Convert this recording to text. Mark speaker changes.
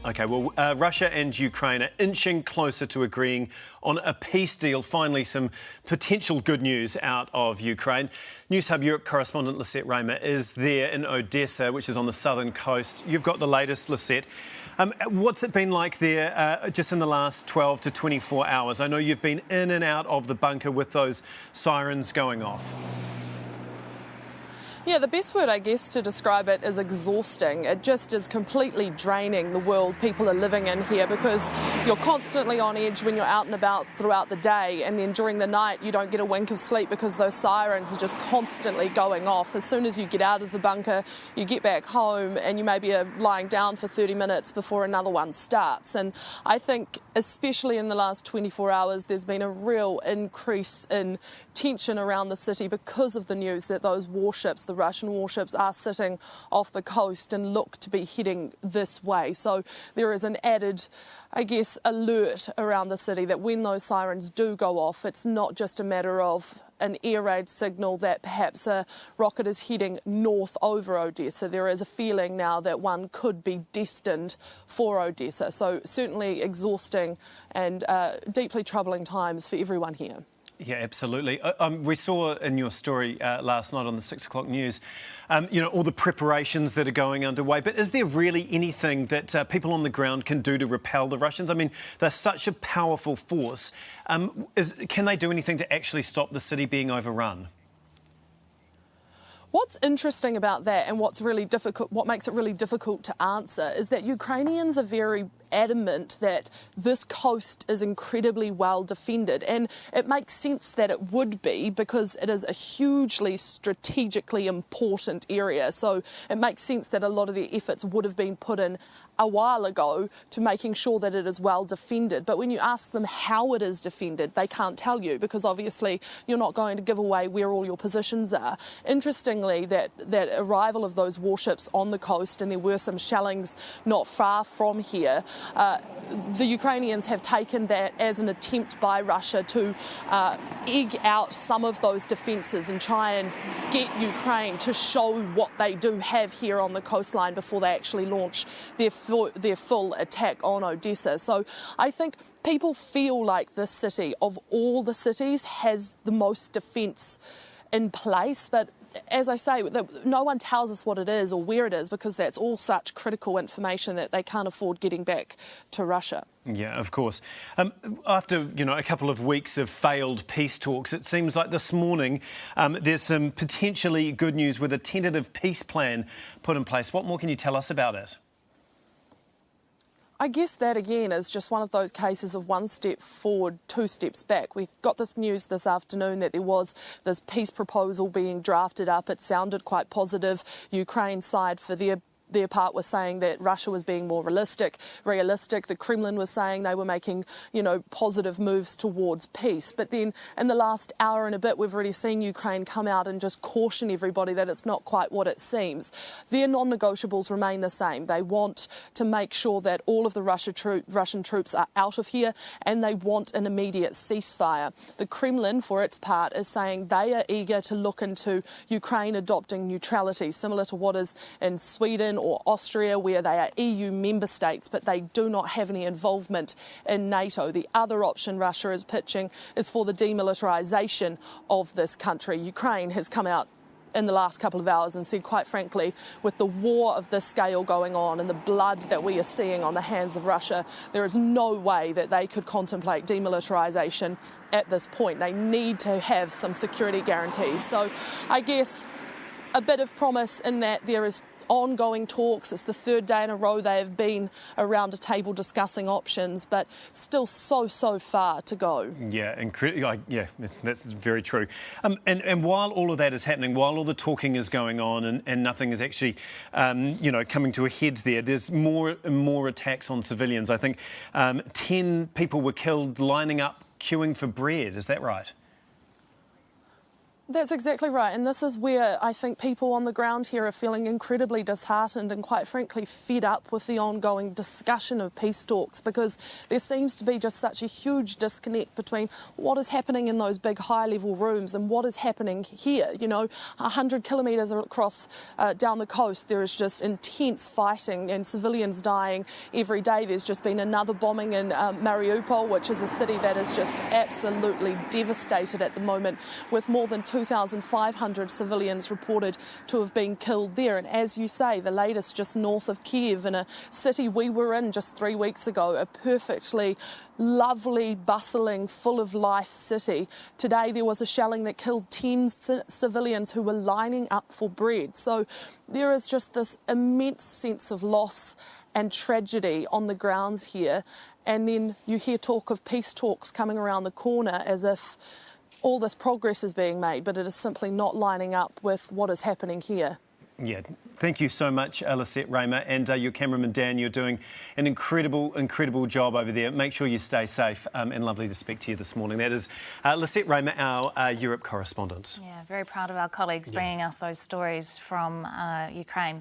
Speaker 1: OK, well, Russia and Ukraine are inching closer to agreeing on a peace deal. Finally, some potential good news out of Ukraine. Newshub Europe correspondent Lisette Raymer is there in Odessa, which is on the southern coast. You've got the latest, Lisette. What's it been like there just in the last 12 to 24 hours? I know you've been in and out of the bunker with those sirens going off.
Speaker 2: Yeah, the best word, I guess, to describe it is exhausting. It just is completely draining the world people are living in here, because you're constantly on edge when you're out and about throughout the day, and then during the night you don't get a wink of sleep because those sirens are just constantly going off. As soon as you get out of the bunker, you get back home and you maybe are lying down for 30 minutes before another one starts. And I think, especially in the last 24 hours, there's been a real increase in tension around the city because of the news that those warships, the Russian warships, are sitting off the coast and look to be heading this way. So there is an added, I guess, alert around the city that when those sirens do go off, it's not just a matter of an air raid signal that perhaps a rocket is heading north over Odessa. There is a feeling now that one could be destined for Odessa. So certainly exhausting and deeply troubling times for everyone here.
Speaker 1: Yeah, absolutely. We saw in your story last night on the 6 o'clock news, all the preparations that are going underway. But is there really anything that people on the ground can do to repel the Russians? I mean, they're such a powerful force. Can they do anything to actually stop the city being overrun?
Speaker 2: What's interesting about that, and what makes it really difficult to answer, is that Ukrainians are very adamant that this coast is incredibly well defended, and it makes sense that it would be, because it is a hugely strategically important area. So it makes sense that a lot of the efforts would have been put in a while ago to making sure that it is well defended. But when you ask them how it is defended, they can't tell you, because obviously you're not going to give away where all your positions are. Interestingly, that arrival of those warships on the coast, and there were some shellings not far from here, the Ukrainians have taken that as an attempt by Russia to egg out some of those defences and try and get Ukraine to show what they do have here on the coastline before they actually launch their full attack on Odessa. So I think people feel like this city, of all the cities, has the most defence in place. But as I say, no one tells us what it is or where it is, because that's all such critical information that they can't afford getting back to Russia.
Speaker 1: Yeah, of course. After, a couple of weeks of failed peace talks, it seems like this morning there's some potentially good news with a tentative peace plan put in place. What more can you tell us about it?
Speaker 2: I guess that, again, is just one of those cases of one step forward, two steps back. We got this news this afternoon that there was this peace proposal being drafted up. It sounded quite positive. Ukraine's side, for their part, was saying that Russia was being more realistic. The Kremlin was saying they were making, positive moves towards peace. But then in the last hour and a bit, we've already seen Ukraine come out and just caution everybody that it's not quite what it seems. Their non-negotiables remain the same. They want to make sure that all of the Russian troops are out of here, and they want an immediate ceasefire. The Kremlin, for its part, is saying they are eager to look into Ukraine adopting neutrality, similar to what is in Sweden or Austria, where they are EU member states, but they do not have any involvement in NATO. The other option Russia is pitching is for the demilitarisation of this country. Ukraine has come out in the last couple of hours and said, quite frankly, with the war of this scale going on and the blood that we are seeing on the hands of Russia, there is no way that they could contemplate demilitarisation at this point. They need to have some security guarantees. So I guess a bit of promise in that there is ongoing talks. It's the third day in a row they have been around a table discussing options, but still so far to go. Yeah,
Speaker 1: yeah, that's very true. And while all of that is happening, while all the talking is going on and nothing is actually, coming to a head there's more and more attacks on civilians. I think 10 people were killed lining up, queuing for bread. Is that right?
Speaker 2: That's exactly right, and this is where I think people on the ground here are feeling incredibly disheartened and quite frankly fed up with the ongoing discussion of peace talks, because there seems to be just such a huge disconnect between what is happening in those big high-level rooms and what is happening here. You know, 100 kilometres across down the coast there is just intense fighting and civilians dying every day. There's just been another bombing in Mariupol, which is a city that is just absolutely devastated at the moment, with more than 2,500 civilians reported to have been killed there. And as you say, the latest just north of Kiev, in a city we were in just 3 weeks ago, a perfectly lovely, bustling, full of life city. Today there was a shelling that killed 10 civilians who were lining up for bread. So there is just this immense sense of loss and tragedy on the grounds here. And then you hear talk of peace talks coming around the corner as if all this progress is being made, but it is simply not lining up with what is happening here.
Speaker 1: Yeah, thank you so much, Lisette Raymer, and your cameraman Dan. You're doing an incredible job over there. Make sure you stay safe, and lovely to speak to you this morning. That is Lisette Raymer, our Europe correspondent.
Speaker 3: Yeah, very proud of our colleagues bringing us those stories from Ukraine.